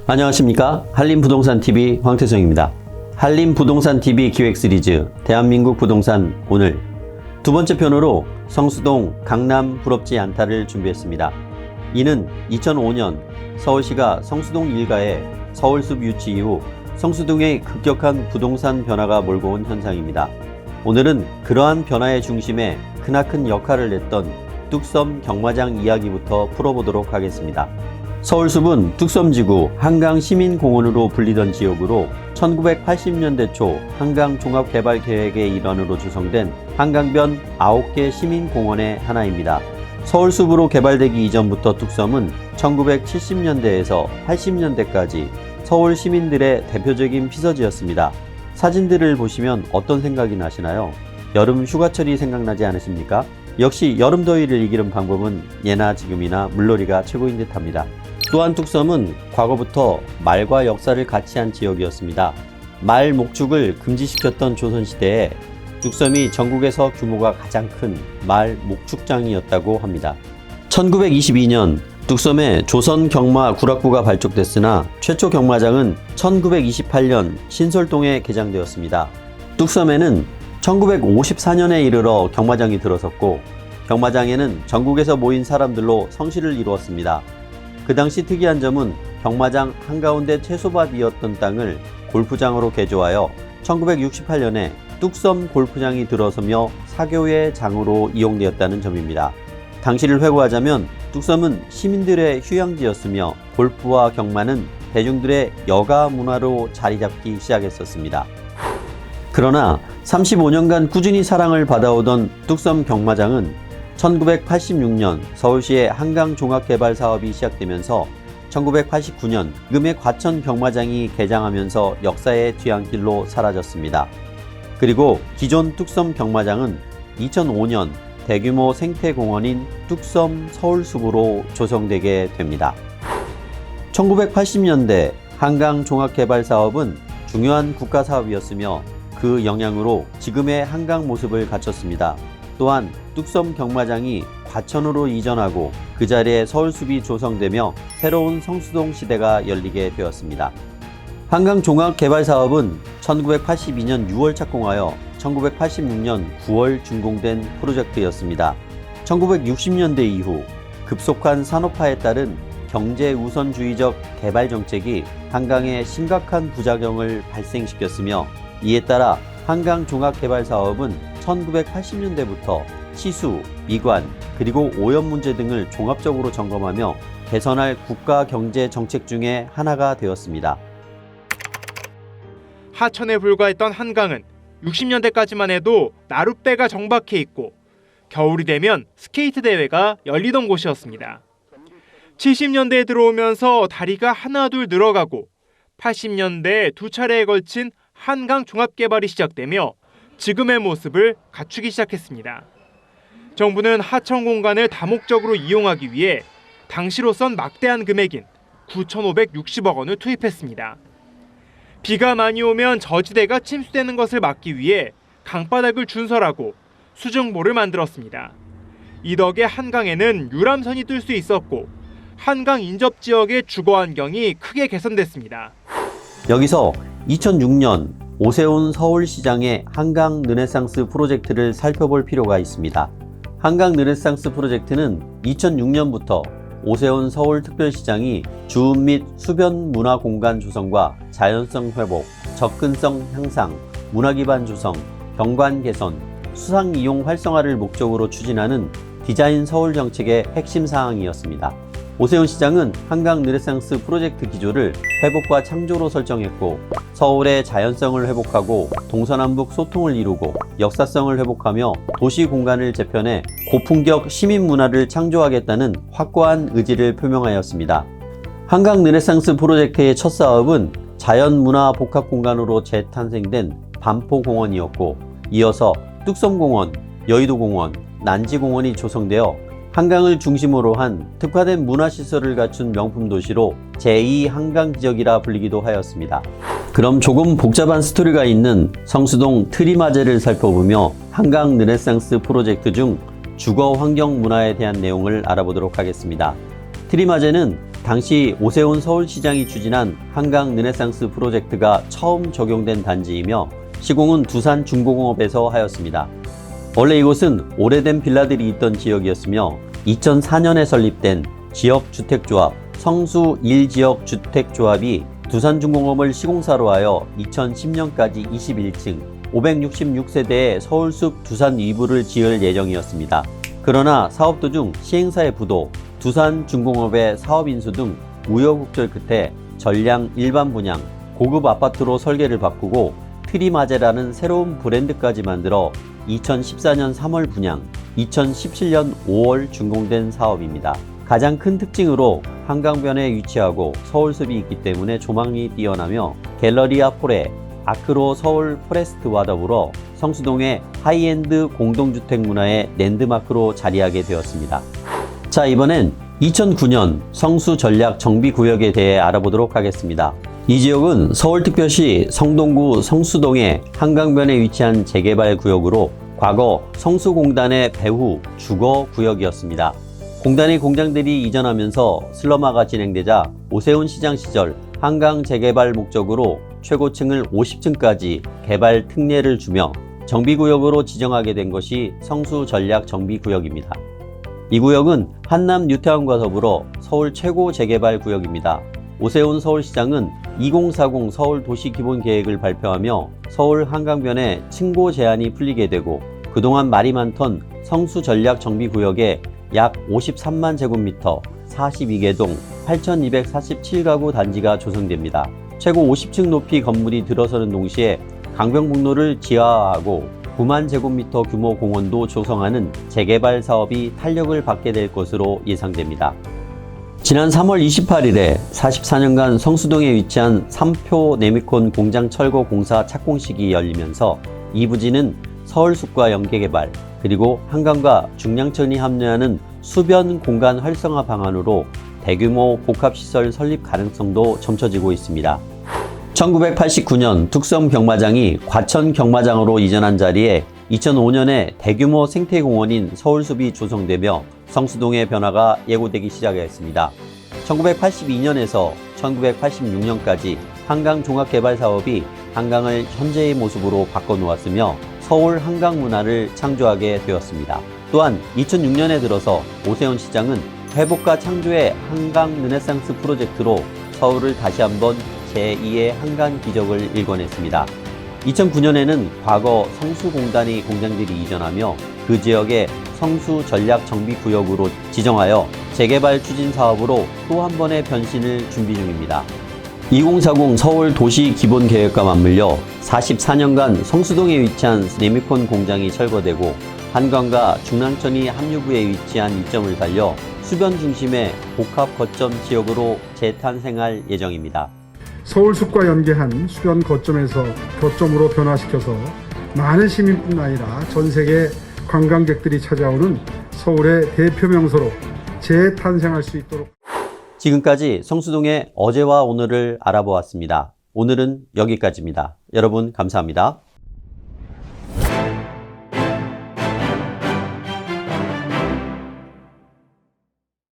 안녕하십니까. 한림부동산TV 황태성입니다. 한림부동산TV 기획 시리즈 대한민국 부동산 오늘 두 번째 편으로 성수동 강남 부럽지 않다를 준비했습니다. 이는 2005년 서울시가 성수동 일가에 서울숲 유치 이후 성수동의 급격한 부동산 변화가 몰고 온 현상입니다. 오늘은 그러한 변화의 중심에 크나큰 역할을 냈던 뚝섬 경마장 이야기부터 풀어보도록 하겠습니다. 서울숲은 뚝섬지구 한강시민공원으로 불리던 지역으로 1980년대 초 한강종합개발계획의 일환으로 조성된 한강변 9개 시민공원의 하나입니다. 서울숲으로 개발되기 이전부터 뚝섬은 1970년대에서 80년대까지 서울 시민들의 대표적인 피서지였습니다. 사진들을 보시면 어떤 생각이 나시나요? 여름 휴가철이 생각나지 않으십니까? 역시 여름 더위를 이기는 방법은 예나 지금이나 물놀이가 최고인 듯합니다. 또한 뚝섬은 과거부터 말과 역사를 같이 한 지역이었습니다. 말 목축을 금지시켰던 조선시대에 뚝섬이 전국에서 규모가 가장 큰 말 목축장이었다고 합니다. 1922년 뚝섬에 조선 경마 구락부가 발족됐으나 최초 경마장은 1928년 신설동에 개장되었습니다. 뚝섬에는 1954년에 이르러 경마장이 들어섰고 경마장에는 전국에서 모인 사람들로 성시를 이루었습니다. 그 당시 특이한 점은 경마장 한가운데 채소밭이었던 땅을 골프장으로 개조하여 1968년에 뚝섬 골프장이 들어서며 사교의 장으로 이용되었다는 점입니다. 당시를 회고하자면 뚝섬은 시민들의 휴양지였으며 골프와 경마는 대중들의 여가 문화로 자리 잡기 시작했었습니다. 그러나 35년간 꾸준히 사랑을 받아오던 뚝섬 경마장은 1986년 서울시의 한강종합개발 사업이 시작되면서 1989년 지금의 과천 경마장이 개장하면서 역사의 뒤안길로 사라졌습니다. 그리고 기존 뚝섬 경마장은 2005년 대규모 생태공원인 뚝섬 서울숲으로 조성되게 됩니다. 1980년대 한강종합개발 사업은 중요한 국가사업이었으며 그 영향으로 지금의 한강 모습을 갖췄습니다. 또한 뚝섬 경마장이 과천으로 이전하고 그 자리에 서울숲이 조성되며 새로운 성수동 시대가 열리게 되었습니다. 한강종합개발사업은 1982년 6월 착공하여 1986년 9월 준공된 프로젝트였습니다. 1960년대 이후 급속한 산업화에 따른 경제우선주의적 개발정책이 한강에 심각한 부작용을 발생시켰으며 이에 따라 한강종합개발사업은 1980년대부터 치수, 미관, 그리고 오염 문제 등을 종합적으로 점검하며 개선할 국가 경제 정책 중에 하나가 되었습니다. 하천에 불과했던 한강은 60년대까지만 해도 나룻배가 정박해 있고 겨울이 되면 스케이트 대회가 열리던 곳이었습니다. 70년대에 들어오면서 다리가 하나둘 늘어가고 80년대에 두 차례에 걸친 한강 종합개발이 시작되며 지금의 모습을 갖추기 시작했습니다. 정부는 하천 공간을 다목적으로 이용하기 위해 당시로선 막대한 금액인 9,560억 원을 투입했습니다. 비가 많이 오면 저지대가 침수되는 것을 막기 위해 강바닥을 준설하고 수중보를 만들었습니다. 이 덕에 한강에는 유람선이 뜰 수 있었고 한강 인접 지역의 주거 환경이 크게 개선됐습니다. 여기서 2006년 오세훈 서울시장의 한강 르네상스 프로젝트를 살펴볼 필요가 있습니다. 한강 르네상스 프로젝트는 2006년부터 오세훈 서울특별시장이 주움 및 수변 문화 공간 조성과 자연성 회복, 접근성 향상, 문화 기반 조성, 경관 개선, 수상 이용 활성화를 목적으로 추진하는 디자인 서울 정책의 핵심 사항이었습니다. 오세훈 시장은 한강 르네상스 프로젝트 기조를 회복과 창조로 설정했고 서울의 자연성을 회복하고 동서남북 소통을 이루고 역사성을 회복하며 도시 공간을 재편해 고품격 시민 문화를 창조하겠다는 확고한 의지를 표명하였습니다. 한강 르네상스 프로젝트의 첫 사업은 자연문화 복합공간으로 재탄생된 반포공원이었고 이어서 뚝섬공원, 여의도공원, 난지공원이 조성되어 한강을 중심으로 한 특화된 문화시설을 갖춘 명품 도시로 제2 한강 지역이라 불리기도 하였습니다. 그럼 조금 복잡한 스토리가 있는 성수동 트리마제를 살펴보며 한강 르네상스 프로젝트 중 주거 환경 문화에 대한 내용을 알아보도록 하겠습니다. 트리마제는 당시 오세훈 서울시장이 추진한 한강 르네상스 프로젝트가 처음 적용된 단지이며 시공은 두산중공업에서 하였습니다. 원래 이곳은 오래된 빌라들이 있던 지역이었으며 2004년에 설립된 지역주택조합 성수 1지역 주택조합이 두산중공업을 시공사로 하여 2010년까지 21층 566세대의 서울숲 두산 위브를 지을 예정이었습니다. 그러나 사업 도중 시행사의 부도, 두산중공업의 사업 인수 등 우여곡절 끝에 전량 일반 분양, 고급 아파트로 설계를 바꾸고 트리마제라는 새로운 브랜드까지 만들어 2014년 3월 분양, 2017년 5월 준공된 사업입니다. 가장 큰 특징으로 한강변에 위치하고 서울숲이 있기 때문에 조망이 뛰어나며 갤러리아 폴에 아크로 서울 포레스트와 더불어 성수동의 하이엔드 공동주택 문화의 랜드마크로 자리하게 되었습니다. 자, 이번엔 2009년 성수 전략 정비구역에 대해 알아보도록 하겠습니다. 이 지역은 서울특별시 성동구 성수동의 한강변에 위치한 재개발 구역으로 과거 성수공단의 배후 주거구역이었습니다. 공단의 공장들이 이전하면서 슬럼화가 진행되자 오세훈 시장 시절 한강 재개발 목적으로 최고층을 50층까지 개발 특례를 주며 정비구역으로 지정하게 된 것이 성수 전략 정비구역입니다. 이 구역은 한남 뉴타운과 더불어 서울 최고 재개발 구역입니다. 오세훈 서울시장은 2040 서울 도시기본계획을 발표하며 서울 한강변에 층고 제한이 풀리게 되고 그동안 말이 많던 성수 전략 정비구역에 약 53만 제곱미터 42개 동 8,247가구 단지가 조성됩니다. 최고 50층 높이 건물이 들어서는 동시에 강변북로를 지하화하고 9만 제곱미터 규모 공원도 조성하는 재개발 사업이 탄력을 받게 될 것으로 예상됩니다. 지난 3월 28일에 44년간 성수동에 위치한 3표 네미콘 공장 철거 공사 착공식이 열리면서 이 부지는 서울숲과 연계개발 그리고 한강과 중량천이 합류하는 수변 공간 활성화 방안으로 대규모 복합시설 설립 가능성도 점쳐지고 있습니다. 1989년 뚝섬 경마장이 과천 경마장으로 이전한 자리에 2005년에 대규모 생태공원인 서울숲이 조성되며 성수동의 변화가 예고되기 시작했습니다. 1982년에서 1986년까지 한강 종합개발 사업이 한강을 현재의 모습으로 바꿔놓았으며 서울 한강 문화를 창조하게 되었습니다. 또한 2006년에 들어서 오세훈 시장은 회복과 창조의 한강 르네상스 프로젝트로 서울을 다시 한번 제2의 한강 기적을 일궈냈습니다. 2009년에는 과거 성수공단의 공장들이 이전하며 그 지역에 성수 전략 정비구역으로 지정하여 재개발 추진 사업으로 또 한 번의 변신을 준비 중입니다. 2040 서울 도시기본계획과 맞물려 44년간 성수동에 위치한 네미콘 공장이 철거되고 한강과 중랑천이 합류부에 위치한 이점을 살려 수변 중심의 복합 거점 지역으로 재탄생할 예정입니다. 서울숲과 연계한 수변 거점에서 거점으로 변화시켜서 많은 시민뿐 아니라 전 세계 관광객들이 찾아오는 서울의 대표 명소로 재탄생할 수 있도록. 지금까지 성수동의 어제와 오늘을 알아보았습니다. 오늘은 여기까지입니다. 여러분 감사합니다.